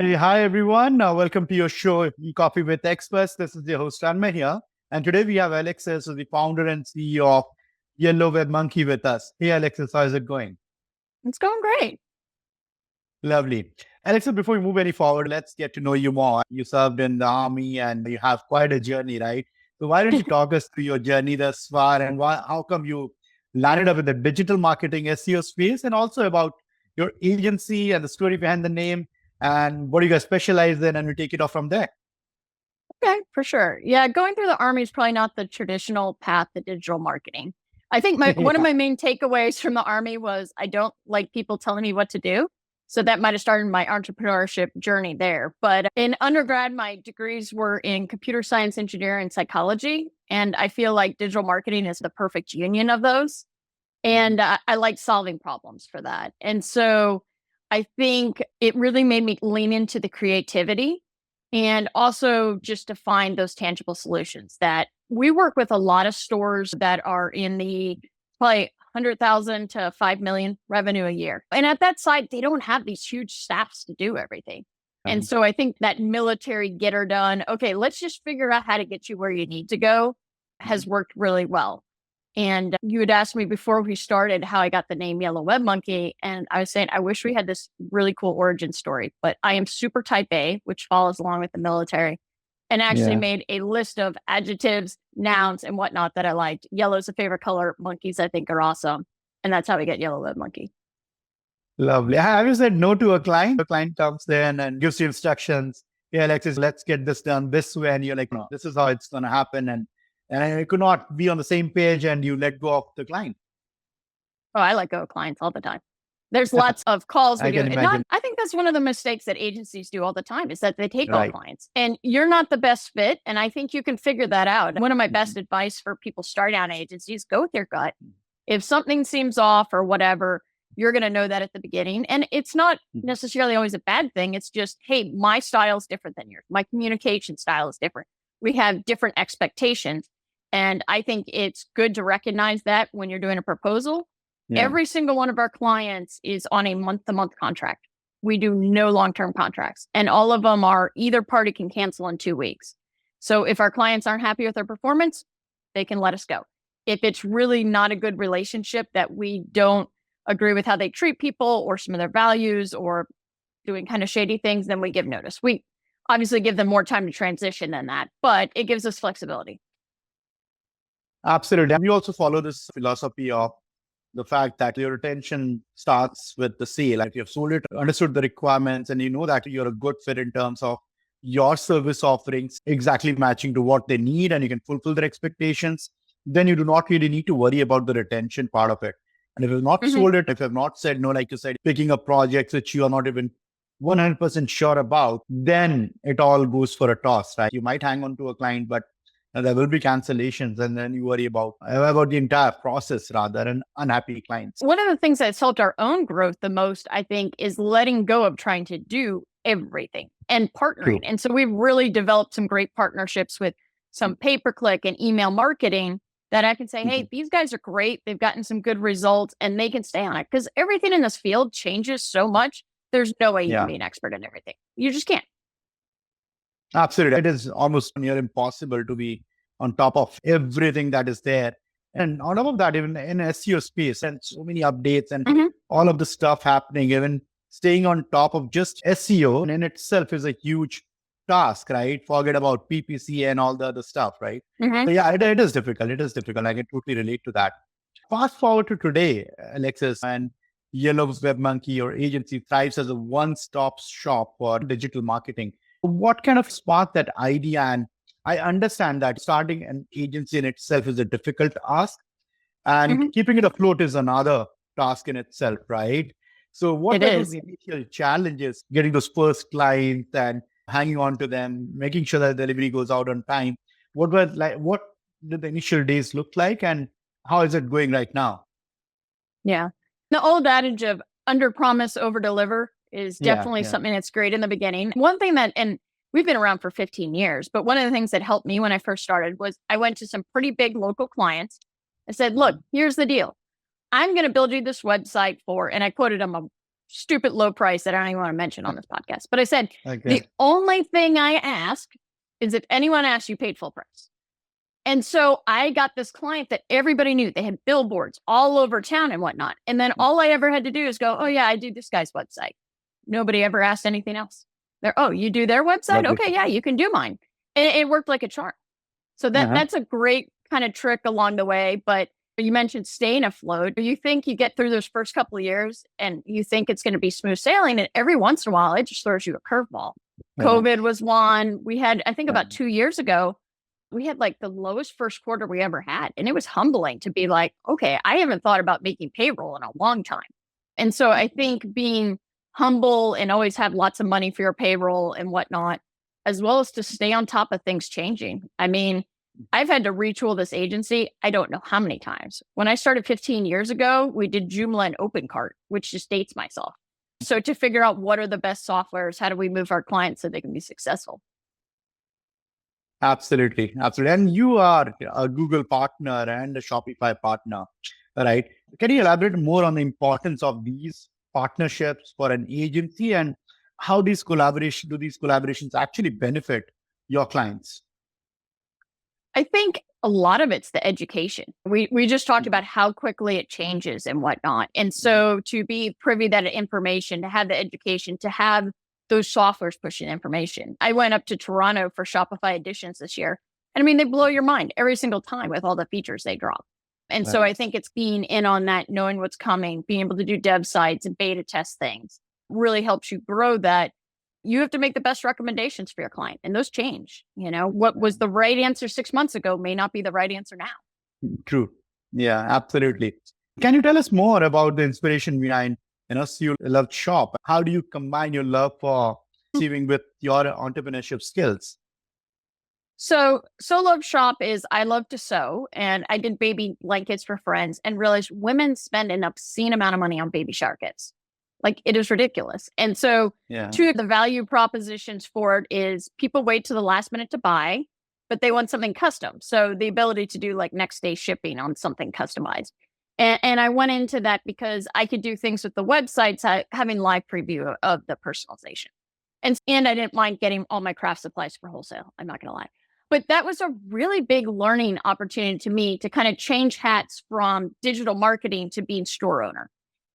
Hey, hi, everyone. Welcome to your show, Coffee with Experts. This is your host, Ranmay here. And today we have Alexis, who's the founder and CEO of YellowWeb Monkey with us. Hey, Alexis, how is it going? It's going great. Lovely. Alexis, before we move any forward, let's get to know you more. You served in the army and you have quite a journey, right? So why don't you talk us through your journey thus far and how come you landed up in the digital marketing SEO space, and also about your agency and the story behind the name and what do you guys specialize in, and we take it off from there. Okay, for sure. Yeah, going through the army is probably not the traditional path to digital marketing. I think one of Yeah. my main takeaways from the army was I don't like people telling me what to do. So that might have started my entrepreneurship journey there. But in undergrad, my degrees were in computer science, engineering, and psychology. And I feel like digital marketing is the perfect union of those. And I like solving problems for that. And so I think it really made me lean into the creativity and also just to find those tangible solutions that we work with a lot of stores that are in the probably 100,000 to 5 million revenue a year. And at that side, they don't have these huge staffs to do everything. And so I think that military get her done. Okay, let's just figure out how to get you where you need to go has worked really well. And you had asked me before we started how I got the name YellowWeb Monkey. And I was saying, I wish we had this really cool origin story, but I am super type A, which follows along with the military, and actually Yeah. made a list of adjectives, nouns, and whatnot that I liked. Yellow's a favorite color. Monkeys, I think, are awesome. And that's how we get YellowWeb Monkey. Lovely. Have you said no to a client? The client comes in and gives you instructions. Yeah, Alexis, let's get this done this way. And you're like, no, this is how it's going to happen. And you could not be on the same page and you let go of the client. Oh, I let go of clients all the time. There's lots of calls we I do. can imagine. I think that's one of the mistakes that agencies do all the time is that they take all Right. clients and you're not the best fit. And I think you can figure that out. One of my best advice for people starting out agencies, go with your gut. If something seems off or whatever, you're going to know that at the beginning. And it's not necessarily always a bad thing. It's just, hey, my style is different than yours. My communication style is different. We have different expectations. And I think it's good to recognize that when you're doing a proposal. Yeah. Every single one of our clients is on a month-to-month contract. We do no long-term contracts, and all of them are either party can cancel in 2 weeks. So if our clients aren't happy with their performance, they can let us go. If it's really not a good relationship that we don't agree with how they treat people or some of their values or doing kind of shady things, then we give notice. We obviously give them more time to transition than that, but it gives us flexibility. Absolutely. And we also follow this philosophy of the fact that your retention starts with the sale. Like you've sold it, understood the requirements, and you know that you're a good fit in terms of your service offerings exactly matching to what they need, and you can fulfill their expectations. Then you do not really need to worry about the retention part of it. And if you've not sold it, if you've not said no, like you said, picking up projects which you are not even 100% sure about, then it all goes for a toss, right? You might hang on to a client, but there will be cancellations, and then you worry about the entire process rather, and unhappy clients. One of the things that's helped our own growth the most, I think, is letting go of trying to do everything and partnering. True. And so we've really developed some great partnerships with some pay-per-click and email marketing that I can say, hey, these guys are great. They've gotten some good results and they can stay on it because everything in this field changes so much. There's no way you can be an expert in everything. You just can't. Absolutely. It is almost near impossible to be on top of everything that is there. And on top of that, even in SEO space, and so many updates and all of the stuff happening, even staying on top of just SEO in itself is a huge task, right? Forget about PPC and all the other stuff, right? So yeah, it is difficult. It is difficult. I can totally relate to that. Fast forward to today, Alexis, and YellowWeb Monkey, your agency, thrives as a one-stop shop for digital marketing. What kind of sparked that idea? And I understand that starting an agency in itself is a difficult ask, and keeping it afloat is another task in itself, right? So what were the initial challenges getting those first clients and hanging on to them, making sure that delivery goes out on time? What did the initial days look like, and how is it going right now? Yeah. The old adage of under promise, over deliver is definitely something that's great in the beginning. One thing that, and we've been around for 15 years, but one of the things that helped me when I first started was I went to some pretty big local clients. I said, look, here's the deal. I'm going to build you this website for, and I quoted them a stupid low price that I don't even want to mention on this podcast. But I said, Okay. the only thing I ask is if anyone asks, you paid full price. And so I got this client that everybody knew. They had billboards all over town and whatnot. And then all I ever had to do is go, oh yeah, I do this guy's website. Nobody ever asked anything else. Oh, you do their website? Lovely. Okay, yeah, you can do mine. And it worked like a charm. So that's a great kind of trick along the way. But you mentioned staying afloat. You think you get through those first couple of years and you think it's going to be smooth sailing. And every once in a while, it just throws you a curveball. COVID was one. We had, I think about 2 years ago, we had like the lowest first quarter we ever had. And it was humbling to be like, okay, I haven't thought about making payroll in a long time. And so I think being humble and always have lots of money for your payroll and whatnot, as well as to stay on top of things changing. I mean, I've had to retool this agency, I don't know how many times. When I started 15 years ago, we did Joomla and OpenCart, which just dates myself. So to figure out what are the best softwares, how do we move our clients so they can be successful? Absolutely. Absolutely. And you are a Google partner and a Shopify partner, right? Can you elaborate more on the importance of these partnerships for an agency and how do these collaborations actually benefit your clients? I think a lot of it's the education. We just talked about how quickly it changes and whatnot. And so to be privy to that information, to have the education, to have those softwares pushing information. I went up to Toronto for Shopify Editions this year. And I mean, they blow your mind every single time with all the features they drop. And so I think it's being in on that, knowing what's coming, being able to do dev sites and beta test things really helps you grow that. You have to make the best recommendations for your client, and those change. You know, what was the right answer 6 months ago may not be the right answer now. True. Yeah, absolutely. Can you tell us more about the inspiration behind, you love shop? How do you combine your love for achieving with your entrepreneurship skills? So love shop is I love to sew, and I did baby blankets for friends and realized women spend an obscene amount of money on baby shower kits. Like, it is ridiculous. And so two of the value propositions for it is people wait to the last minute to buy, but they want something custom. So the ability to do like next day shipping on something customized. And I went into that because I could do things with the websites, having live preview of the personalization. And I didn't mind getting all my craft supplies for wholesale. I'm not going to lie. But that was a really big learning opportunity to me to kind of change hats from digital marketing to being store owner.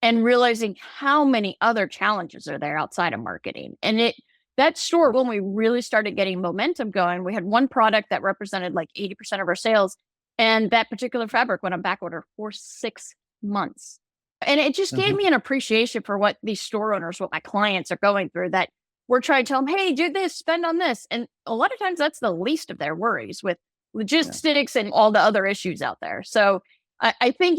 And realizing how many other challenges are there outside of marketing. And that store, when we really started getting momentum going, we had one product that represented like 80% of our sales. And that particular fabric went on back order for 6 months. And it just gave me an appreciation for what these store owners, what my clients are going through, that we're trying to tell them, hey, do this, spend on this. And a lot of times that's the least of their worries with logistics and all the other issues out there. So I think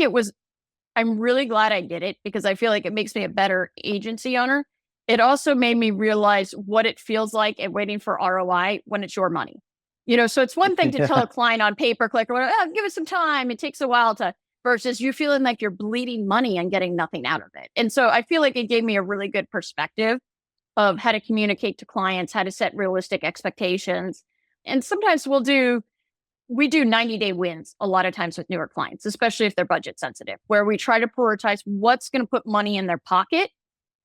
I'm really glad I did it because I feel like it makes me a better agency owner. It also made me realize what it feels like and waiting for ROI when it's your money. So it's one thing to tell a client on pay-per-click or whatever, oh, give us some time. It takes a while versus you feeling like you're bleeding money and getting nothing out of it. And so I feel like it gave me a really good perspective of how to communicate to clients, how to set realistic expectations. And sometimes we do 90-day wins a lot of times with newer clients, especially if they're budget sensitive, where we try to prioritize what's going to put money in their pocket.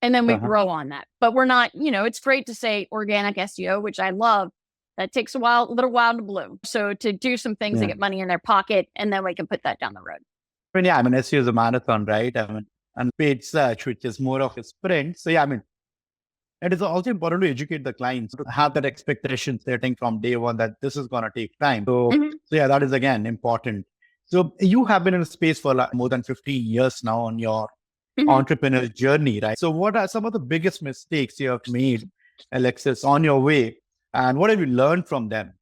And then we grow on that. But we're not, it's great to say organic SEO, which I love. That takes a little while to bloom. So to do some things to get money in their pocket, and then we can put that down the road. SEO is a marathon, right? And paid search, which is more of a sprint. So it is also important to educate the clients to have that expectation setting from day one that this is going to take time. So that is again important. So you have been in a space for more than 15 years now on your entrepreneurial journey, right? So what are some of the biggest mistakes you have made, Alexis, on your way? And what have you learned from them?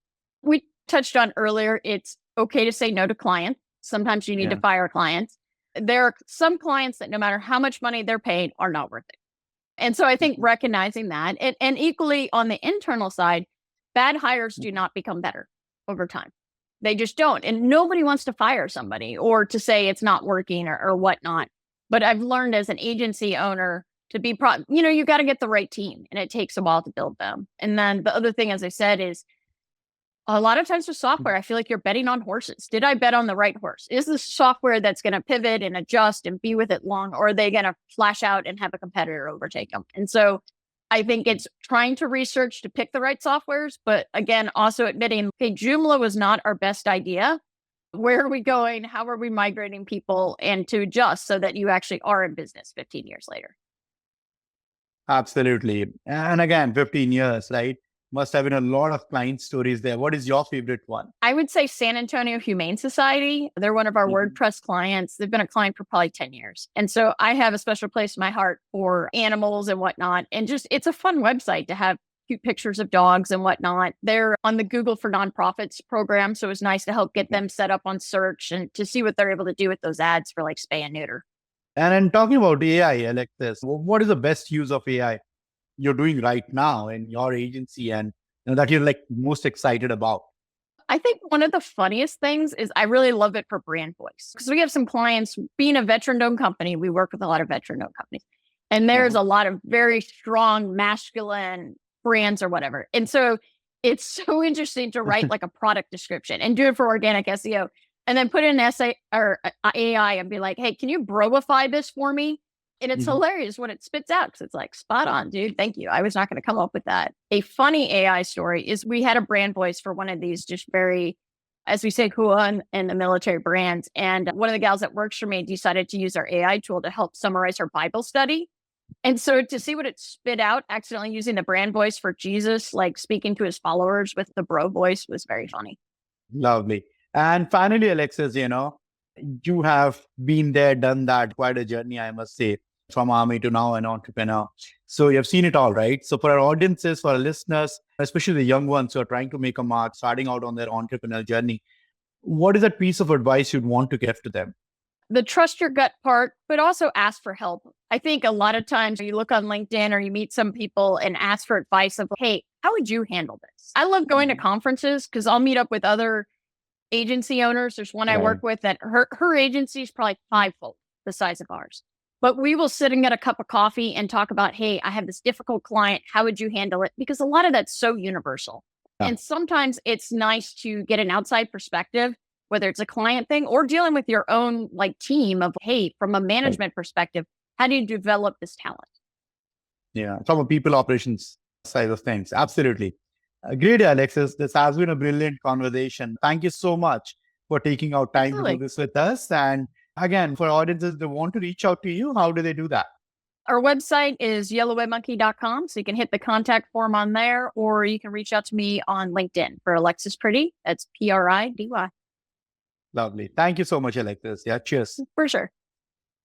We touched on earlier, it's okay to say no to clients. Sometimes you need to fire clients. There are some clients that no matter how much money they're paid are not worth it. And so I think recognizing that, and equally on the internal side, bad hires do not become better over time. They just don't. And nobody wants to fire somebody or to say it's not working or whatnot. But I've learned as an agency owner to be, you got to get the right team, and it takes a while to build them. And then the other thing, as I said, is A lot of times with software, I feel like you're betting on horses. Did I bet on the right horse? Is the software that's going to pivot and adjust and be with it long, or are they going to flash out and have a competitor overtake them? And so I think it's trying to research to pick the right softwares, but again, also admitting, okay, Joomla was not our best idea. Where are we going? How are we migrating people, and to adjust so that you actually are in business 15 years later? Absolutely. And again, 15 years, right? Must have been a lot of client stories there. What is your favorite one? I would say San Antonio Humane Society. They're one of our Mhm. WordPress clients. They've been a client for probably 10 years. And so I have a special place in my heart for animals and whatnot. And just, it's a fun website to have cute pictures of dogs and whatnot. They're on the Google for Nonprofits program. So it was nice to help get them set up on search and to see what they're able to do with those ads for like spay and neuter. And then talking about AI, Alexis, what is the best use of AI you're doing right now in your agency, and that you're like most excited about? I think one of the funniest things is I really love it for brand voice, because we have some clients, being a veteran owned company, we work with a lot of veteran owned companies. And there's a lot of very strong masculine brands or whatever. And so it's so interesting to write like a product description and do it for organic SEO, and then put in an essay or AI and be like, hey, can you broify this for me? And it's Mhm. hilarious when it spits out, because it's like, spot on, dude. Thank you. I was not going to come up with that. A funny AI story is we had a brand voice for one of these just very, as we say, cool in the military brands. And one of the gals that works for me decided to use our AI tool to help summarize her Bible study. And so to see what it spit out, accidentally using the brand voice for Jesus, like speaking to his followers with the bro voice, was very funny. Lovely. And finally, Alexis, you have been there, done that, quite a journey, I must say, from army to now an entrepreneur. So you've seen it all, right? So for our audiences, for our listeners, especially the young ones who are trying to make a mark, starting out on their entrepreneurial journey, what is that piece of advice you'd want to give to them? The trust your gut part, but also ask for help. I think a lot of times you look on LinkedIn or you meet some people and ask for advice of, hey, how would you handle this? I love going to conferences because I'll meet up with other agency owners. There's one I Right. work with that her agency is probably fivefold the size of ours. But we will sit and get a cup of coffee and talk about, hey, I have this difficult client. How would you handle it? Because a lot of that's so universal. Yeah. And sometimes it's nice to get an outside perspective, whether it's a client thing or dealing with your own like team of, hey, from a management perspective, how do you develop this talent? Yeah, from a people operations side of things. Absolutely. Great, Alexis. This has been a brilliant conversation. Thank you so much for taking out time to do Absolutely. this with us. And again, for audiences that want to reach out to you, how do they do that? Our website is yellowwebmonkey.com. So you can hit the contact form on there, or you can reach out to me on LinkedIn for Alexis Priddy. That's Priddy. Lovely. Thank you so much, Alexis. Yeah, cheers. For sure.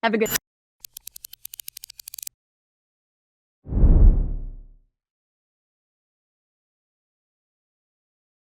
Have a good